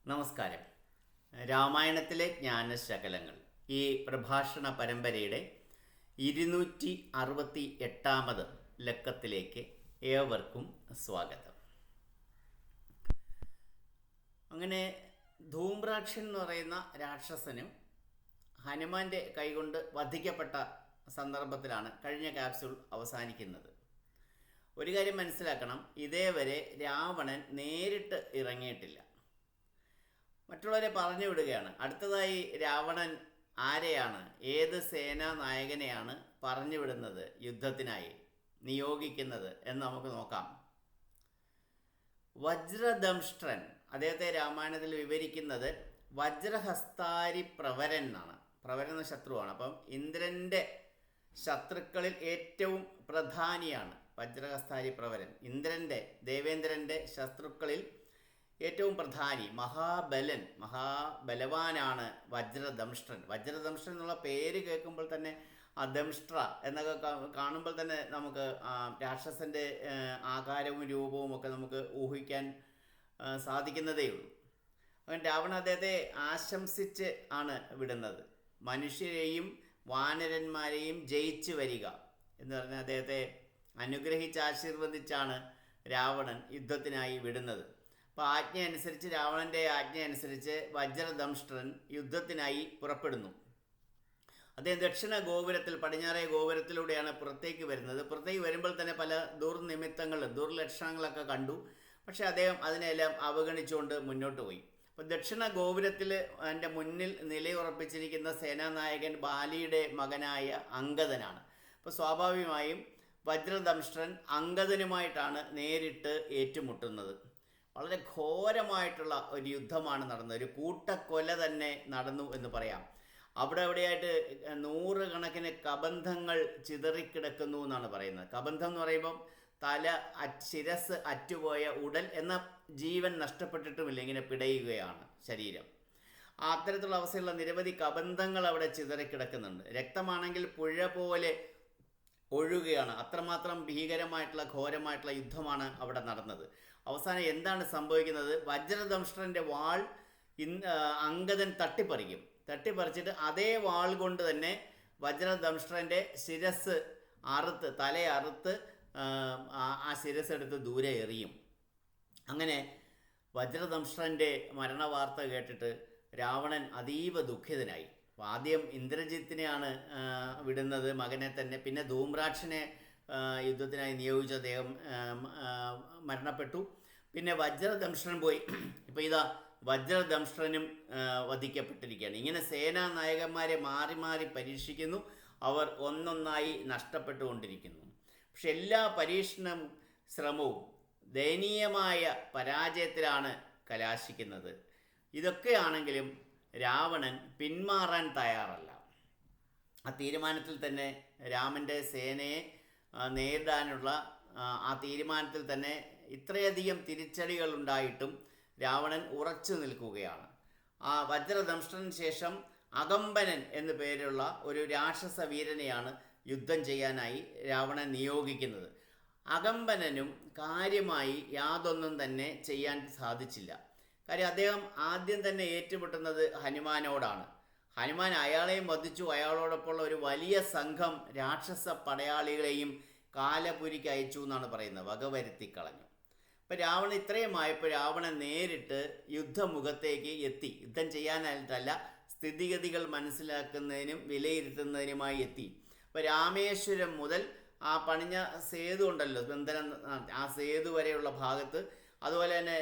നമസ്കാരം. രാമായണത്തിലെ ജ്ഞാനശകലങ്ങൾ ഈ പ്രഭാഷണ പരമ്പരയുടെ 268 ലക്കത്തിലേക്ക് ഏവർക്കും സ്വാഗതം. അങ്ങനെ ധൂമ്രാക്ഷൻ എന്ന് പറയുന്ന രാക്ഷസനും ഹനുമാന്റെ കൈകൊണ്ട് വധിക്കപ്പെട്ട സന്ദർഭത്തിലാണ് കഴിഞ്ഞ ക്യാപ്സ്യൂൾ അവസാനിക്കുന്നത്. ഒരു കാര്യം മനസ്സിലാക്കണം, ഇതേവരെ രാവണൻ നേരിട്ട് ഇറങ്ങിയിട്ടില്ല, മറ്റുള്ളവരെ പറഞ്ഞു വിടുകയാണ്. അടുത്തതായി രാവണൻ ആരെയാണ്, ഏത് സേനാ നായകനെയാണ് പറഞ്ഞു വിടുന്നത്, യുദ്ധത്തിനായി നിയോഗിക്കുന്നത് എന്ന് നമുക്ക് നോക്കാം. വജ്രദംഷ്ട്രൻ, അദ്ദേഹത്തെ രാമായണത്തിൽ വിവരിക്കുന്നത് വജ്രഹസ്താരി പ്രവരൻ എന്നാണ്. പ്രവരൻ എന്ന ശത്രുവാണ്. അപ്പം ഇന്ദ്രൻ്റെ ശത്രുക്കളിൽ ഏറ്റവും പ്രധാനിയാണ് വജ്രഹസ്താരി പ്രവരൻ. ദേവേന്ദ്രൻ്റെ ശത്രുക്കളിൽ ഏറ്റവും പ്രധാനി, മഹാബലവാനാണ് വജ്രദംഷ്ട്രൻ. വജ്രദംഷ്ട്രൻ എന്നുള്ള പേര് കേൾക്കുമ്പോൾ തന്നെ ആ ദംഷ്ട്ര എന്നൊക്കെ കാണുമ്പോൾ തന്നെ നമുക്ക് രാക്ഷസൻ്റെ ആകാരവും രൂപവും ഒക്കെ നമുക്ക് ഊഹിക്കാൻ സാധിക്കുന്നതേ ഉള്ളൂ. അങ്ങനെ രാവണൻ അദ്ദേഹത്തെ ആശംസിച്ച് ആണ് വിടുന്നത്. മനുഷ്യരെയും വാനരന്മാരെയും ജയിച്ചു വരിക എന്ന് പറഞ്ഞാൽ അദ്ദേഹത്തെ അനുഗ്രഹിച്ച് ആശീർവദിച്ചാണ് രാവണൻ യുദ്ധത്തിനായി വിടുന്നത്. അപ്പോൾ രാവണൻ്റെ ആജ്ഞ അനുസരിച്ച് വജ്രദംഷ്ട്രൻ യുദ്ധത്തിനായി പുറപ്പെടുന്നു. അദ്ദേഹം ദക്ഷിണ ഗോപുരത്തിൽ, പടിഞ്ഞാറേ ഗോപുരത്തിലൂടെയാണ് പുറത്തേക്ക് വരുന്നത്. പുറത്തേക്ക് വരുമ്പോൾ തന്നെ പല ദുർലക്ഷണങ്ങളൊക്കെ കണ്ടു. പക്ഷേ അദ്ദേഹം അതിനെല്ലാം അവഗണിച്ചുകൊണ്ട് മുന്നോട്ട് പോയി. അപ്പോൾ ദക്ഷിണ ഗോപുരത്തിൽ എൻ്റെ മുന്നിൽ നിലയുറപ്പിച്ചിരിക്കുന്ന സേനാനായകൻ ബാലിയുടെ മകനായ അംഗദനാണ്. അപ്പോൾ സ്വാഭാവികമായും വജ്രദംഷ്ട്രൻ അംഗദനുമായിട്ടാണ് നേരിട്ട് ഏറ്റുമുട്ടുന്നത്. വളരെ ഘോരമായിട്ടുള്ള ഒരു യുദ്ധമാണ് നടന്നത്. ഒരു കൂട്ടക്കൊല തന്നെ നടന്നു എന്ന് പറയാം. അവിടെയായിട്ട് 100 കണക്കിന് കബന്ധങ്ങൾ ചിതറിക്കിടക്കുന്നു എന്നാണ് പറയുന്നത്. കബന്ധം എന്ന് പറയുമ്പം ശിരസ് അറ്റുപോയ ഉടൽ എന്ന ജീവൻ നഷ്ടപ്പെട്ടിട്ടുമില്ല, ഇങ്ങനെ പിടയുകയാണ് ശരീരം. അത്തരത്തിലുള്ള അവസ്ഥയിലുള്ള നിരവധി കബന്ധങ്ങൾ അവിടെ ചിതറിക്കിടക്കുന്നുണ്ട്. രക്തമാണെങ്കിൽ പുഴ പോലെ ഒഴുകുകയാണ്. അത്രമാത്രം ഭീകരമായിട്ടുള്ള ഘോരമായിട്ടുള്ള യുദ്ധമാണ് അവിടെ നടന്നത്. അവസാനം എന്താണ് സംഭവിക്കുന്നത്? വജ്രദംഷ്ട്രൻ്റെ വാൾ അംഗദൻ തട്ടിപ്പറിച്ചിട്ട് അതേ വാൾ കൊണ്ട് തന്നെ വജ്രദംഷ്ട്രൻ്റെ ശിരസ് തലയറുത്ത് ആ ശിരസ് എടുത്ത് ദൂരെ എറിയും. അങ്ങനെ വജ്രദംഷ്ട്രൻ്റെ മരണവാർത്ത കേട്ടിട്ട് രാവണൻ അതീവ ദുഃഖിതനായി. ആദ്യം ഇന്ദ്രജിത്തിനെയാണ് വിടുന്നത്, മകനെ തന്നെ. പിന്നെ ധൂമ്രാക്ഷനെ യുദ്ധത്തിനായി നിയോഗിച്ച അദ്ദേഹം മരണപ്പെട്ടു. പിന്നെ വജ്രദംഷ്ട്രൻ പോയി. ഇപ്പോൾ ഇതാ വജ്രദംഷ്ട്രനും വധിക്കപ്പെട്ടിരിക്കുകയാണ്. ഇങ്ങനെ സേനാ നായകന്മാരെ മാറി മാറി പരീക്ഷിക്കുന്നു. അവർ ഒന്നൊന്നായി നഷ്ടപ്പെട്ടുകൊണ്ടിരിക്കുന്നു. പക്ഷെ എല്ലാ ശ്രമവും ദയനീയമായ പരാജയത്തിലാണ് കലാശിക്കുന്നത്. ഇതൊക്കെയാണെങ്കിലും രാവണൻ പിന്മാറാൻ തയ്യാറല്ല. ആ തീരുമാനത്തിൽ തന്നെ രാമൻ്റെ സേനയെ നേരിടാനുള്ള ആ തീരുമാനത്തിൽ തന്നെ ഇത്രയധികം തിരിച്ചടികൾ ഉണ്ടായിട്ടും രാവണൻ ഉറച്ചു നിൽക്കുകയാണ്. ആ വജ്രദംഷ്ട്രന് ശേഷം അകമ്പനൻ എന്നു പേരുള്ള ഒരു രാക്ഷസ വീരനെയാണ് യുദ്ധം ചെയ്യാനായി രാവണൻ നിയോഗിക്കുന്നത്. അകമ്പനനും കാര്യമായി യാതൊന്നും തന്നെ ചെയ്യാൻ സാധിച്ചില്ല. കാര്യം അദ്ദേഹം ആദ്യം തന്നെ ഏറ്റുമുട്ടുന്നത് ഹനുമാനോടാണ്. ഹനുമാൻ അയാളെയും വധിച്ചു. അയാളോടൊപ്പമുള്ള ഒരു വലിയ സംഘം രാക്ഷസ പടയാളികളെയും കാലപുരിക്ക് അയച്ചു എന്നാണ് പറയുന്നത്, വകവരുത്തിക്കളഞ്ഞു. അപ്പോൾ രാവണൻ ഇത്രയുമായപ്പോൾ രാവണൻ നേരിട്ട് യുദ്ധമുഖത്തേക്ക് എത്തി. യുദ്ധം ചെയ്യാനായിട്ടല്ല, സ്ഥിതിഗതികൾ മനസ്സിലാക്കുന്നതിനും വിലയിരുത്തുന്നതിനുമായി എത്തി. അപ്പോൾ രാമേശ്വരം മുതൽ ആ പണിഞ്ഞ സേതു ഉണ്ടല്ലോ, ബന്ധനം, ആ സേതു വരെയുള്ള ഭാഗത്ത്, അതുപോലെ തന്നെ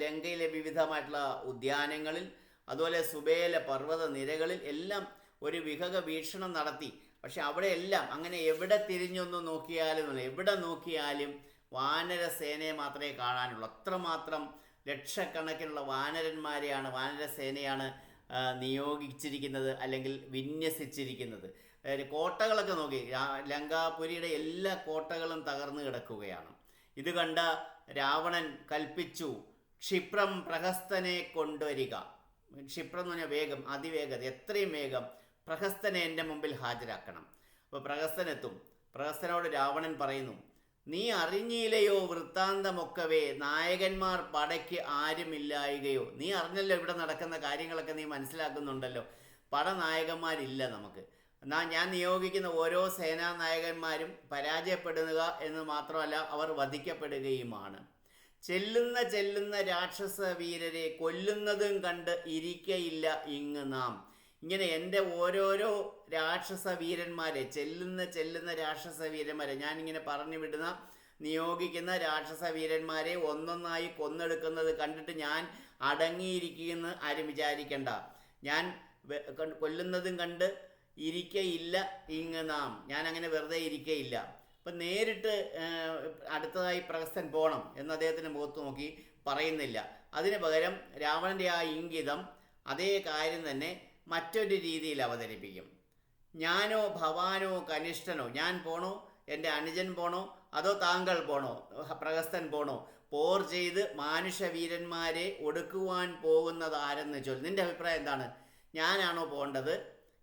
ലങ്കയിലെ വിവിധമായിട്ടുള്ള ഉദ്യാനങ്ങളിൽ, അതുപോലെ സുബേല പർവ്വത നിരകളിൽ എല്ലാം ഒരു വിഹക വീക്ഷണം നടത്തി. പക്ഷെ അവിടെയെല്ലാം അങ്ങനെ എവിടെ തിരിഞ്ഞൊന്ന് നോക്കിയാലും വാനരസേനയെ മാത്രമേ കാണാനുള്ളൂ. അത്രമാത്രം ലക്ഷക്കണക്കിനുള്ള വാനരസേനയാണ് നിയോഗിച്ചിരിക്കുന്നത്, അല്ലെങ്കിൽ വിന്യസിച്ചിരിക്കുന്നത്. കോട്ടകളൊക്കെ നോക്കി, ലങ്കാപുരിയുടെ എല്ലാ കോട്ടകളും തകർന്നു കിടക്കുകയാണ്. ഇത് കണ്ട രാവണൻ കൽപ്പിച്ചു, ക്ഷിപ്രം പ്രഹസ്തനെ കൊണ്ടുവരിക. ക്ഷിപ്രം എന്ന് പറഞ്ഞാൽ വേഗം, അതിവേഗത, എത്രയും വേഗം പ്രഹസ്തനെ എൻ്റെ മുമ്പിൽ ഹാജരാക്കണം. അപ്പോൾ പ്രഹസ്തനെത്തും. പ്രഹസ്തനോട് രാവണൻ പറയുന്നു, നീ അറിഞ്ഞില്ലയോ വൃത്താന്തമൊക്കവേ, നായകന്മാർ പടയ്ക്ക് ആരുമില്ലായികയോ. നീ അറിഞ്ഞല്ലോ ഇവിടെ നടക്കുന്ന കാര്യങ്ങളൊക്കെ നീ മനസ്സിലാക്കുന്നുണ്ടല്ലോ. പടനായകന്മാരില്ല നമുക്ക്. ഞാൻ നിയോഗിക്കുന്ന ഓരോ സേനാനായകന്മാരും പരാജയപ്പെടുക എന്ന് മാത്രമല്ല, അവർ വധിക്കപ്പെടുകയുമാണ്. ചെല്ലുന്ന രാക്ഷസ വീരരെ കൊല്ലുന്നതും കണ്ട് ഇരിക്കയില്ല ഇങ്ങ് നാം. ഇങ്ങനെ എൻ്റെ ഓരോരോ രാക്ഷസ വീരന്മാരെ, ചെല്ലുന്ന രാക്ഷസ വീരന്മാരെ, ഞാനിങ്ങനെ പറഞ്ഞു വിടുന്ന നിയോഗിക്കുന്ന രാക്ഷസ വീരന്മാരെ ഒന്നൊന്നായി കൊന്നെടുക്കുന്നത് കണ്ടിട്ട് ഞാൻ അടങ്ങിയിരിക്കുമെന്ന് ആരും വിചാരിക്കണ്ട. ഞാൻ കൊല്ലുന്നതും കണ്ട് ഇരിക്കയില്ല ഇങ്ങ് നാം. ഞാൻ അങ്ങനെ വെറുതെ ഇരിക്കയില്ല. അപ്പം നേരിട്ട് അടുത്തതായി പ്രഹസ്തൻ പോകണം എന്ന് അദ്ദേഹത്തിൻ്റെ മുഖത്ത് നോക്കി പറയുന്നില്ല. അതിന് പകരം രാവണൻ്റെ ആ ഇംഗിതം അതേ കാര്യം തന്നെ മറ്റൊരു രീതിയിൽ അവതരിപ്പിക്കും. ഞാനോ ഭവാനോ കനിഷ്ഠനോ, ഞാൻ പോണോ, എൻ്റെ അനുജൻ പോണോ, അതോ താങ്കൾ പോണോ, പ്രഹസ്തൻ പോണോ, പോർ ചെയ്ത് മാനുഷവീരന്മാരെ ഒടുക്കുവാൻ പോകുന്നത് ആരെന്ന് ചൊല്ലു. നിൻ്റെ അഭിപ്രായം എന്താണ്? ഞാനാണോ പോകേണ്ടത്?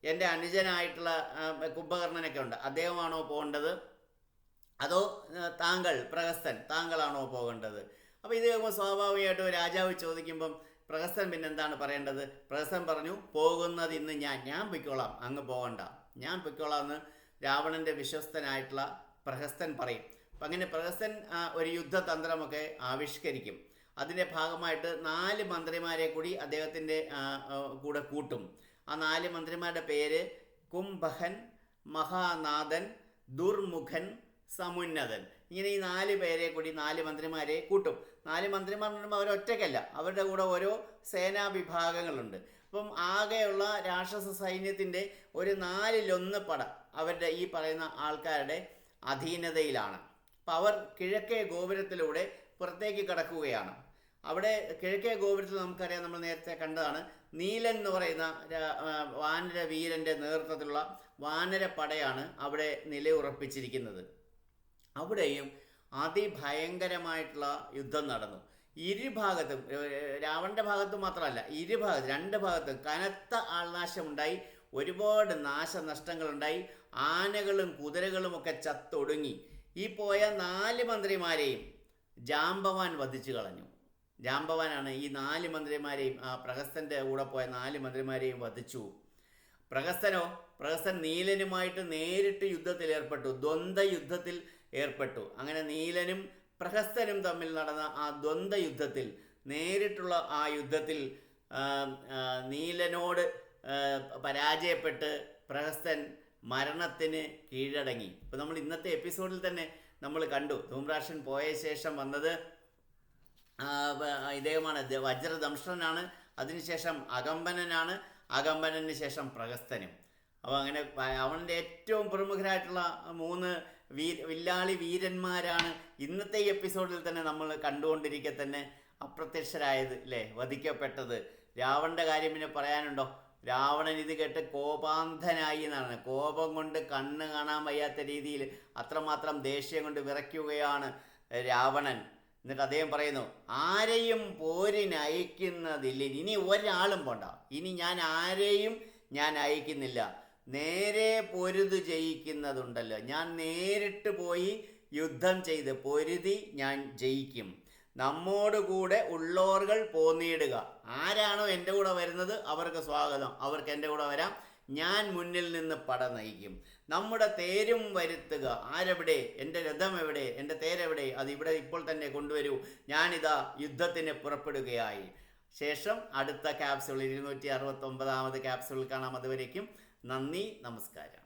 എൻ്റെ അനുജനായിട്ടുള്ള കുംഭകർണനൊക്കെ ഉണ്ട്, അദ്ദേഹമാണോ പോകേണ്ടത്? അതോ താങ്കൾ പ്രഹസ്തൻ താങ്കളാണോ പോകേണ്ടത്? അപ്പോൾ ഇത് സ്വാഭാവികമായിട്ടും രാജാവ് ചോദിക്കുമ്പം പ്രഹസ്തൻ പിന്നെ എന്താണ് പറയേണ്ടത്? പ്രഹസ്തൻ പറഞ്ഞു, പോകുന്നത് ഇന്ന് ഞാൻ പൊയ്ക്കോളാം, അങ്ങ് പോകണ്ട, ഞാൻ പൊയ്ക്കോളാം എന്ന് രാവണൻ്റെ വിശ്വസ്തനായിട്ടുള്ള പ്രഹസ്തൻ പറയും. അപ്പം അങ്ങനെ പ്രഹസ്തൻ ഒരു യുദ്ധതന്ത്രമൊക്കെ ആവിഷ്കരിക്കും. അതിൻ്റെ ഭാഗമായിട്ട് 4 മന്ത്രിമാരെ കൂടി അദ്ദേഹത്തിൻ്റെ കൂടെ കൂട്ടും. ആ 4 മന്ത്രിമാരുടെ പേര് കുംഭകൻ, മഹാനാഥൻ, ദുർമുഖൻ, സമുന്നതൻ. ഇങ്ങനെ ഈ 4 പേരെ കൂടി 4 മന്ത്രിമാരെ കൂട്ടും. 4 മന്ത്രിമാർ എന്ന് പറയുമ്പോൾ അവരൊറ്റയ്ക്കല്ല, അവരുടെ കൂടെ ഓരോ സേനാ വിഭാഗങ്ങളുണ്ട്. അപ്പം ആകെയുള്ള രാക്ഷസ സൈന്യത്തിൻ്റെ ഒരു 4/1 പട അവരുടെ ഈ പറയുന്ന ആൾക്കാരുടെ അധീനതയിലാണ്. അപ്പം അവർ കിഴക്കേ ഗോപുരത്തിലൂടെ പുറത്തേക്ക് കടക്കുകയാണ്. അവിടെ കിഴക്കേ ഗോപുരത്തിൽ നമുക്കറിയാം, നമ്മൾ നേരത്തെ കണ്ടതാണ്, നീലൻ എന്ന് പറയുന്ന വാനര വീരൻ്റെ നേതൃത്വത്തിലുള്ള വാനരപ്പടയാണ് അവിടെ നിലയുറപ്പിച്ചിരിക്കുന്നത്. അവിടെയും അതിഭയങ്കരമായിട്ടുള്ള യുദ്ധം നടന്നു. ഇരുഭാഗത്തും, രാവണൻ്റെ ഭാഗത്തും മാത്രമല്ല, രണ്ട് ഭാഗത്തും കനത്ത ആൾനാശമുണ്ടായി. ഒരുപാട് നാശനഷ്ടങ്ങളുണ്ടായി. ആനകളും കുതിരകളുമൊക്കെ ചത്തൊടുങ്ങി. ഈ പോയ 4 മന്ത്രിമാരെയും ജാംബവാൻ വധിച്ചു കളഞ്ഞു. ജാംബവാനാണ് ഈ 4 മന്ത്രിമാരെയും, ആ പ്രഹസ്തൻ്റെ കൂടെ പോയ 4 മന്ത്രിമാരെയും വധിച്ചു. പ്രഹസ്തൻ നീലനുമായിട്ട് നേരിട്ട് യുദ്ധത്തിൽ ഏർപ്പെട്ടു, ദ്വന്ദ്വ യുദ്ധത്തിൽ ഏർപ്പെട്ടു. അങ്ങനെ നീലനും പ്രഹസ്തനും തമ്മിൽ നടന്ന ആ ദ്വന്ദ്വ യുദ്ധത്തിൽ, നേരിട്ടുള്ള ആ യുദ്ധത്തിൽ നീലനോട് പരാജയപ്പെട്ട് പ്രഹസ്തൻ മരണത്തിന് കീഴടങ്ങി. ഇപ്പോൾ നമ്മൾ ഇന്നത്തെ എപ്പിസോഡിൽ തന്നെ നമ്മൾ കണ്ടു, ധൂമ്രാക്ഷൻ പോയ ശേഷം വന്നത് ഇദ്ദേഹമാണ്, വജ്രദംഷ്ട്രനാണ്. അതിനുശേഷം അകമ്പനനാണ്, അകമ്പനന് ശേഷം പ്രഹസ്തനും. അപ്പോൾ അങ്ങനെ അവൻ്റെ ഏറ്റവും പ്രമുഖരായിട്ടുള്ള 3 വില്ലാളി വീരന്മാരാണ് ഇന്നത്തെ ഈ എപ്പിസോഡിൽ തന്നെ നമ്മൾ കണ്ടുകൊണ്ടിരിക്കെ തന്നെ അപ്രത്യക്ഷരായത്, അല്ലേ, വധിക്കപ്പെട്ടത്. രാവണൻ്റെ കാര്യം പിന്നെ പറയാനുണ്ടോ? രാവണൻ ഇത് കേട്ട് കോപാന്ധനായി എന്നാണ്. കോപം കൊണ്ട് കണ്ണ് കാണാൻ വയ്യാത്ത രീതിയിൽ അത്രമാത്രം ദേഷ്യം കൊണ്ട് വിറയ്ക്കുകയാണ് രാവണൻ. എന്നിട്ട് അദ്ദേഹം പറയുന്നു, ആരെയും പോരിനയക്കുന്നതില്ല, ഇനി ഒരാളും പോണ്ട, ഇനി ഞാൻ ആരെയും അയക്കുന്നില്ല. നേരെ പൊരുത് ജയിക്കുന്നതുണ്ടല്ലോ, ഞാൻ നേരിട്ട് പോയി യുദ്ധം ചെയ്ത് പൊരുതി ഞാൻ ജയിക്കും. നമ്മോട് കൂടെ ഉള്ളോർകൾ പോന്നിടുക. ആരാണോ എൻ്റെ കൂടെ വരുന്നത് അവർക്ക് സ്വാഗതം, അവർക്ക് എൻ്റെ കൂടെ വരാം. ഞാൻ മുന്നിൽ നിന്ന് പട നയിക്കും. നമ്മുടെ തേരും വരുത്തുക. ആരെവിടെ? എൻ്റെ രഥം എവിടെ? എൻ്റെ തേരെവിടെ? അത് ഇവിടെ ഇപ്പോൾ തന്നെ കൊണ്ടുവരൂ. ഞാനിതാ യുദ്ധത്തിന് പുറപ്പെടുകയായി. ശേഷം അടുത്ത ക്യാപ്സ്യൂളിൽ 269ാമത് ക്യാപ്സ്യൂളിൽ കാണാം. അതുവരേക്കും നന്ദി, നമസ്കാരം.